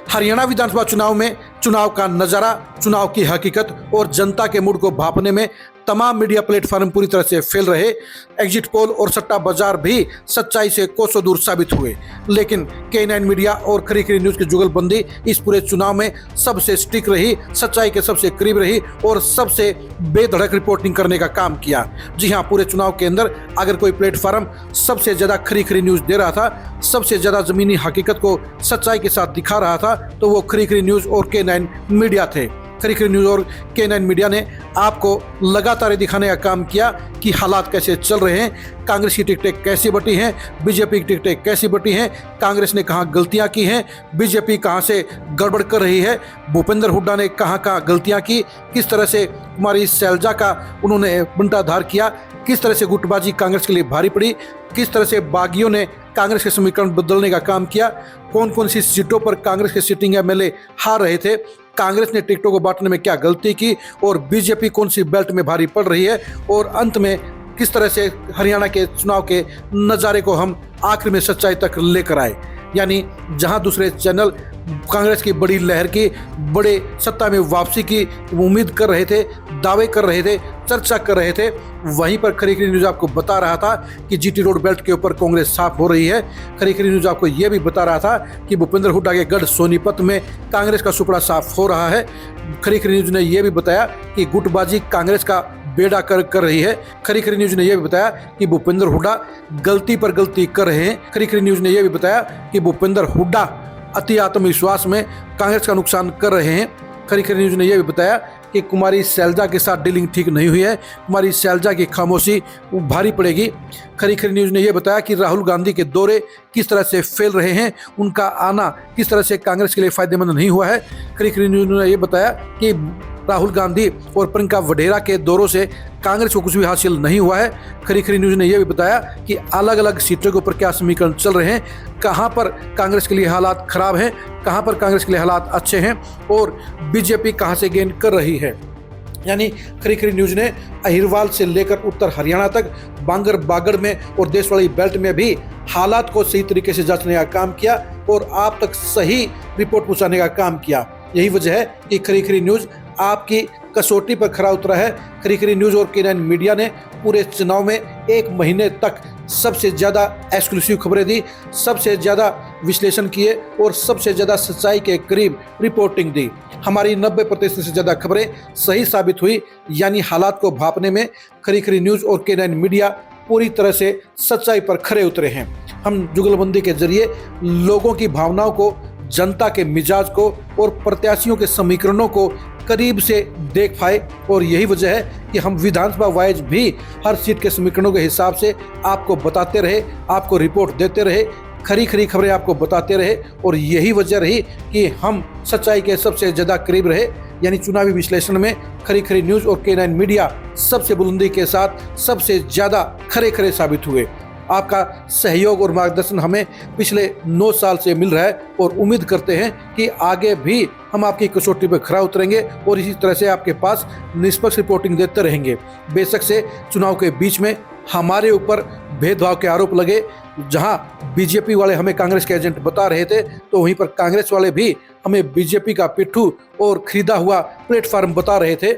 हरियाणा विधानसभा चुनाव में चुनाव का नजारा, चुनाव की हकीकत और जनता के मूड को भांपने में तमाम मीडिया प्लेटफॉर्म पूरी तरह से फेल रहे। एग्जिट पोल और सट्टा बाजार भी सच्चाई से कोसों दूर साबित हुए, लेकिन K9 मीडिया और खरी खरी न्यूज की जुगलबंदी इस पूरे चुनाव में सबसे स्टिक रही, सच्चाई के सबसे करीब रही और सबसे बेधड़क रिपोर्टिंग करने का काम किया। जी हाँ, पूरे चुनाव के अंदर अगर कोई प्लेटफॉर्म सबसे ज्यादा खरी खरी न्यूज दे रहा था, सबसे ज्यादा जमीनी हकीकत को सच्चाई के साथ दिखा रहा था, तो वो खरी खरी न्यूज और K9 मीडिया थे। खरी खरी न्यूज और K9 मीडिया ने आपको लगातार दिखाने का काम किया कि हालात कैसे चल रहे हैं, कांग्रेस की टिकटें कैसी बटी हैं, बीजेपी की टिकटें कैसी बटी हैं, कांग्रेस ने कहां गलतियां की हैं, बीजेपी कहां से गड़बड़ कर रही है, भूपेंद्र हुड्डा ने कहां कहां गलतियां की, किस तरह से कुमारी सैलजा का उन्होंने बंटाधार किया, किस तरह से गुटबाजी कांग्रेस के लिए भारी पड़ी, किस तरह से बागियों ने कांग्रेस के समीकरण बदलने का काम किया, कौन कौन सी सीटों पर कांग्रेस के सिटिंग एमएलए हार रहे थे, कांग्रेस ने टिकटों को बांटने में क्या गलती की और बीजेपी कौन सी बेल्ट में भारी पड़ रही है, और अंत में किस तरह से हरियाणा के चुनाव के नज़ारे को हम आखिर में सच्चाई तक लेकर आए। यानी जहां दूसरे चैनल कांग्रेस की बड़ी लहर की, बड़े सत्ता में वापसी की उम्मीद कर रहे थे, दावे कर रहे थे, चर्चा कर रहे थे, वहीं पर खरी खरी न्यूज़ आपको बता रहा था कि जीटी रोड बेल्ट के ऊपर कांग्रेस साफ हो रही है। खरी खरी न्यूज़ आपको यह भी बता रहा था कि भूपेंद्र हुड्डा के गढ़ सोनीपत में कांग्रेस का सुपड़ा साफ हो रहा है। खरी खरी न्यूज़ ने यह भी बताया कि गुटबाजी कांग्रेस का बेड़ा कर रही है। खरी खरी न्यूज़ ने यह भी बताया कि भूपेंद्र हुड्डा गलती पर गलती कर रहे हैं। खरी खरी न्यूज़ ने यह भी बताया कि भूपेंद्र हुड्डा अति आत्मविश्वास में कांग्रेस का नुकसान कर रहे हैं। खरी खरी न्यूज़ ने यह भी बताया कि कुमारी सैलजा के साथ डीलिंग ठीक नहीं हुई है, कुमारी सैलजा की खामोशी भारी पड़ेगी। खरी खरी न्यूज़ ने यह बताया कि राहुल गांधी के दौरे किस तरह से फैल रहे हैं, उनका आना किस तरह से कांग्रेस के लिए फायदेमंद नहीं हुआ है। खरी खरी न्यूज़ ने यह बताया कि राहुल गांधी और प्रियंका वडेरा के दौरों से कांग्रेस को कुछ भी हासिल नहीं हुआ है। खरी खरी न्यूज़ ने यह भी बताया कि अलग अलग सीटों के ऊपर क्या समीकरण चल रहे हैं, कहां पर कांग्रेस के लिए हालात खराब हैं, कहां पर कांग्रेस के लिए हालात अच्छे हैं और बीजेपी कहां से गेन कर रही है। यानी खरी खरी न्यूज़ ने अहिरवाल से लेकर उत्तर हरियाणा तक, बांगर बागड़ में और देशवाड़ी बेल्ट में भी हालात को सही तरीके से जांचने का काम किया और आप तक सही रिपोर्ट पहुंचाने का काम किया। यही वजह है कि खरी खरी न्यूज़ आपकी कसौटी पर खरा उतरा है। खरी खरी न्यूज़ और K9 मीडिया ने पूरे चुनाव में एक महीने तक सबसे ज़्यादा एक्सक्लूसिव खबरें दी, सबसे ज़्यादा विश्लेषण किए और सबसे ज़्यादा सच्चाई के करीब रिपोर्टिंग दी। हमारी 90% से ज़्यादा खबरें सही साबित हुई। यानी हालात को भांपने में खरी खरी न्यूज़ और K9 मीडिया पूरी तरह से सच्चाई पर खरे उतरे हैं। हम जुगलबंदी के जरिए लोगों की भावनाओं को, जनता के मिजाज को और प्रत्याशियों के समीकरणों को करीब से देख पाए, और यही वजह है कि हम विधानसभा वाइज भी हर सीट के समीकरणों के हिसाब से आपको बताते रहे, आपको रिपोर्ट देते रहे, खरी खरी खबरें आपको बताते रहे, और यही वजह रही कि हम सच्चाई के सबसे ज़्यादा करीब रहे। यानी चुनावी विश्लेषण में खरी खरी न्यूज़ और K9 मीडिया सबसे बुलंदी के साथ सबसे ज़्यादा खरे खरे साबित हुए। आपका सहयोग और मार्गदर्शन हमें पिछले 9 साल से मिल रहा है और उम्मीद करते हैं कि आगे भी हम आपकी कसौटी पर खरा उतरेंगे और इसी तरह से आपके पास निष्पक्ष रिपोर्टिंग देते रहेंगे। बेशक से चुनाव के बीच में हमारे ऊपर भेदभाव के आरोप लगे, जहां बीजेपी वाले हमें कांग्रेस के एजेंट बता रहे थे, तो वहीं पर कांग्रेस वाले भी हमें बीजेपी का पिट्ठू और खरीदा हुआ प्लेटफॉर्म बता रहे थे।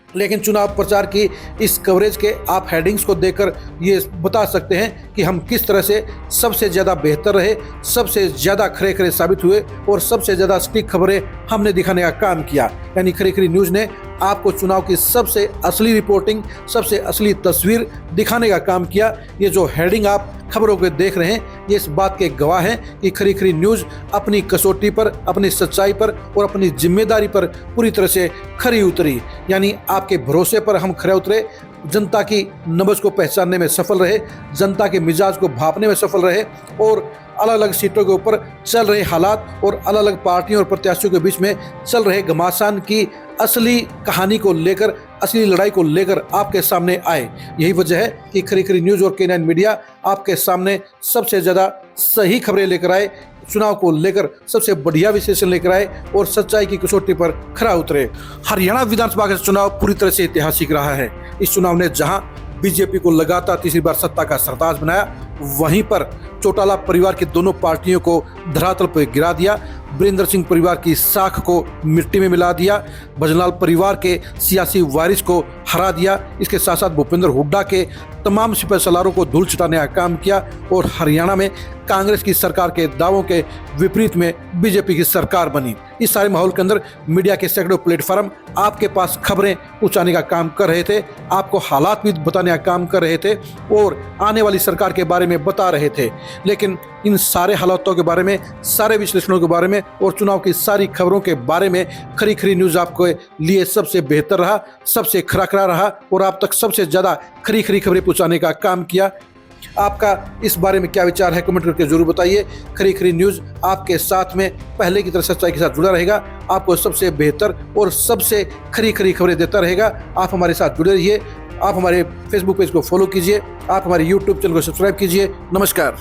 लेकिन चुनाव प्रचार की इस कवरेज के आप हेडिंग्स को देखकर ये बता सकते हैं कि हम किस तरह से सबसे ज़्यादा बेहतर रहे, सबसे ज़्यादा खरे खरे साबित हुए और सबसे ज़्यादा सटीक खबरें हमने दिखाने का काम किया। यानी खरी खरी न्यूज़ ने आपको चुनाव की सबसे असली रिपोर्टिंग, सबसे असली तस्वीर दिखाने का काम किया। ये जो हेडिंग आप खबरों को देख रहे हैं, ये इस बात के गवाह हैं कि खरी खरी न्यूज़ अपनी कसौटी पर, अपनी सच्चाई पर और अपनी जिम्मेदारी पर पूरी तरह से खरी उतरी। यानी आपके भरोसे पर हम खरे उतरे, जनता की नब्ज को पहचानने में सफल रहे, जनता के मिजाज को भांपने में सफल रहे और अलग अलग सीटों के ऊपर चल रहे हालात और अलग अलग पार्टियों और प्रत्याशियों के बीच में चल रहे घमासान की असली कहानी को लेकर, असली लड़ाई को लेकर आपके सामने आए। यही वजह है कि खरी खरी न्यूज़ और K9 मीडिया आपके सामने सबसे ज़्यादा सही खबरें लेकर आए, चुनाव को लेकर सबसे बढ़िया विश्लेषण लेकर आए और सच्चाई की कसौटी पर खरा उतरे। हरियाणा विधानसभा का चुनाव पूरी तरह से ऐतिहासिक रहा है। इस चुनाव ने जहां बीजेपी को लगातार तीसरी बार सत्ता का सरताज बनाया, वहीं पर चौटाला परिवार की दोनों पार्टियों को धरातल पर गिरा दिया। वीरेंद्र सिंह परिवार की साख को मिट्टी में मिला दिया। भजनलाल परिवार के सियासी वारिस को हरा दिया। इसके साथ साथ भूपेंद्र हुड्डा के तमाम सिपह सलारों को धूल चटाने का काम किया और हरियाणा में कांग्रेस की सरकार के दावों के विपरीत में बीजेपी की सरकार बनी। इस सारे माहौल के अंदर मीडिया के सैकड़ों प्लेटफॉर्म आपके पास खबरें पहुंचाने का काम कर रहे थे, आपको हालात भी बताने का काम कर रहे थे और आने वाली सरकार के बारे में बता रहे थे। लेकिन इन सारे हालातों के बारे में, सारे विश्लेषणों के बारे में और चुनाव की सारी खबरों के बारे में खरी खरी न्यूज़ आपके लिए सबसे बेहतर रहा, सबसे खरा रहा और आप तक सबसे ज़्यादा खरी खरी खबरें पहुंचाने का काम किया। आपका इस बारे में क्या विचार है, कमेंट करके जरूर बताइए। खरी खरी न्यूज़ आपके साथ में पहले की तरह सच्चाई के साथ जुड़ा रहेगा, आपको सबसे बेहतर और सबसे खरी खरी खबरें देता रहेगा। आप हमारे साथ जुड़े रहिए। आप हमारे फेसबुक पेज को फॉलो कीजिए, आप हमारे यूट्यूब चैनल को सब्सक्राइब कीजिए। नमस्कार।